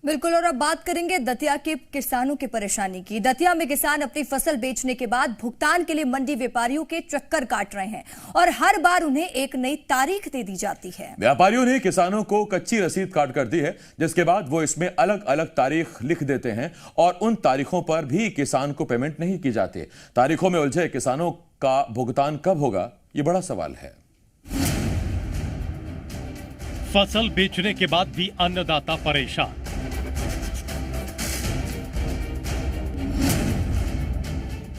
बिल्कुल। और अब बात करेंगे दतिया के किसानों की परेशानी की। दतिया में किसान अपनी फसल बेचने के बाद भुगतान के लिए मंडी व्यापारियों के चक्कर काट रहे हैं और हर बार उन्हें एक नई तारीख दे दी जाती है। व्यापारियों ने किसानों को कच्ची रसीद काट कर दी है, जिसके बाद वो इसमें अलग अलग तारीख लिख देते हैं और उन तारीखों पर भी किसान को पेमेंट नहीं की जाती। तारीखों में उलझे किसानों का भुगतान कब होगा, ये बड़ा सवाल है। फसल बेचने के बाद भी अन्नदाता परेशान।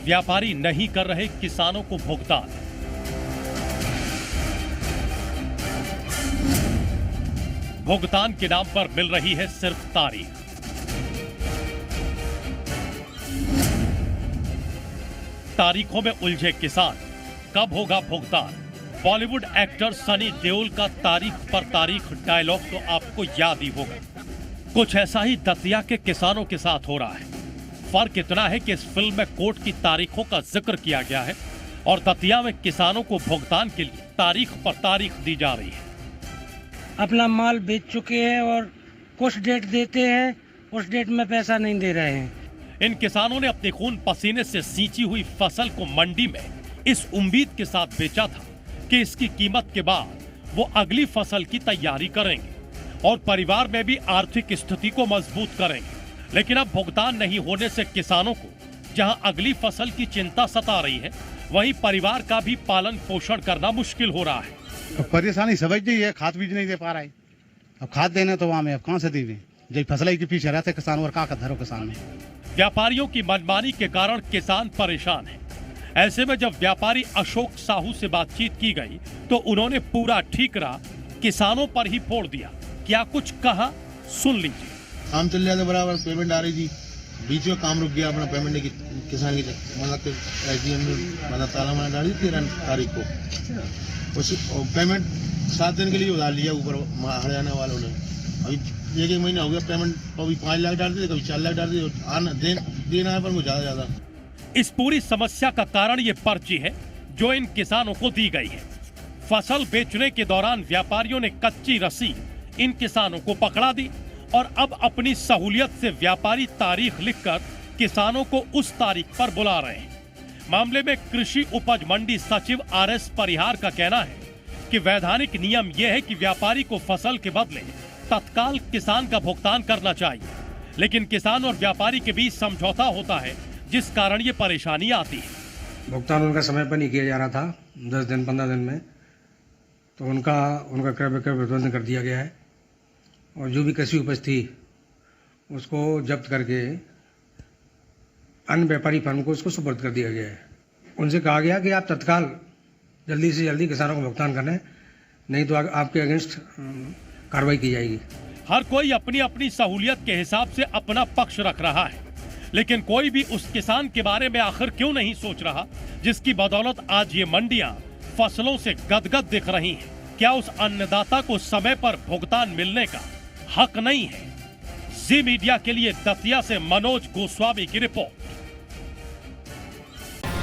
व्यापारी नहीं कर रहे किसानों को भुगतान। भुगतान के नाम पर मिल रही है सिर्फ तारीख। तारीखों में उलझे किसान, कब होगा भुगतान? बॉलीवुड एक्टर सनी देओल का तारीख पर तारीख डायलॉग तो आपको याद ही होगा। कुछ ऐसा ही दतिया के किसानों के साथ हो रहा है। फर्क इतना है कि इस फिल्म में कोर्ट की तारीखों का जिक्र किया गया है और दतिया में किसानों को भुगतान के लिए तारीख पर तारीख दी जा रही है। अपना माल बेच चुके हैं और कुछ डेट देते हैं, उस डेट में पैसा नहीं दे रहे हैं। इन किसानों ने अपने खून पसीने से सींची हुई फसल को मंडी में इस उम्मीद के साथ बेचा था कि इसकी कीमत के बाद वो अगली फसल की तैयारी करेंगे और परिवार में भी आर्थिक स्थिति को मजबूत करेंगे। लेकिन अब भुगतान नहीं होने से किसानों को जहां अगली फसल की चिंता सता रही है, वहीं परिवार का भी पालन पोषण करना मुश्किल हो रहा है। परेशानी समझ नहीं है, खाद बीज नहीं दे पा रहा है। अब खाद देने तो वहाँ में अब कहाँ से देवे, जब फसल के पीछे रहते किसान और का धरो किसान में। व्यापारियों की मनमानी के कारण किसान परेशान है। ऐसे में जब व्यापारी अशोक साहू से बातचीत की गई तो उन्होंने पूरा ठीकरा किसानों पर ही फोड़ दिया। क्या कुछ कहा, सुन लीजिए। काम चल रहा था बराबर, पेमेंट आ रही थी, बीच में काम रुक गया अपना पेमेंट की। किसान की मतलब एसडीएम ने मतलब ताला मार डाली 13 तारीख को। उस पेमेंट 7 दिन के लिए उधार लिया ऊपर हरियाणा वालों ने। अभी 1 महीना हो गया, पेमेंट कभी 5 लाख डाल दिए, कभी 4 लाख डाल दिए। आना देना है पर मुझे ज्यादा। इस पूरी समस्या का कारण ये पर्ची है जो इन किसानों को दी गई है। फसल बेचने के दौरान व्यापारियों ने कच्ची रसीद इन किसानों को पकड़ा दी और अब अपनी सहूलियत से व्यापारी तारीख लिखकर किसानों को उस तारीख पर बुला रहे हैं। मामले में कृषि उपज मंडी सचिव आरएस परिहार का कहना है कि वैधानिक नियम यह है कि व्यापारी को फसल के बदले तत्काल किसान का भुगतान करना चाहिए, लेकिन किसान और व्यापारी के बीच समझौता होता है, जिस कारण ये परेशानी आती है। भुगतान उनका समय पर नहीं किया जा रहा था, 10 दिन 15 दिन में, तो उनका क्रय विक्रय प्रतिबंध कर दिया गया है और जो भी कृषि उपज थी उसको जब्त करके अन्य व्यापारी फर्म को उसको सुपुर्द कर दिया गया है। उनसे कहा गया कि आप तत्काल जल्दी से जल्दी किसानों को भुगतान करें, नहीं तो आपके अगेंस्ट कार्रवाई की जाएगी। हर कोई अपनी अपनी सहूलियत के हिसाब से अपना पक्ष रख रहा है, लेकिन कोई भी उस किसान के बारे में आखिर क्यों नहीं सोच रहा जिसकी बदौलत आज ये मंडियां फसलों से गदगद दिख रही हैं। क्या उस अन्नदाता को समय पर भुगतान मिलने का हक नहीं है? जी मीडिया के लिए दतिया से मनोज गोस्वामी की रिपोर्ट।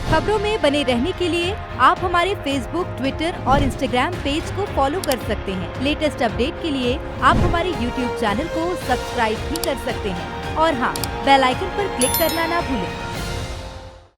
खबरों में बने रहने के लिए आप हमारे फेसबुक, ट्विटर और इंस्टाग्राम पेज को फॉलो कर सकते हैं। लेटेस्ट अपडेट के लिए आप हमारे यूट्यूब चैनल को सब्सक्राइब भी कर सकते हैं और हाँ, बेल आइकन पर क्लिक करना ना भूलें।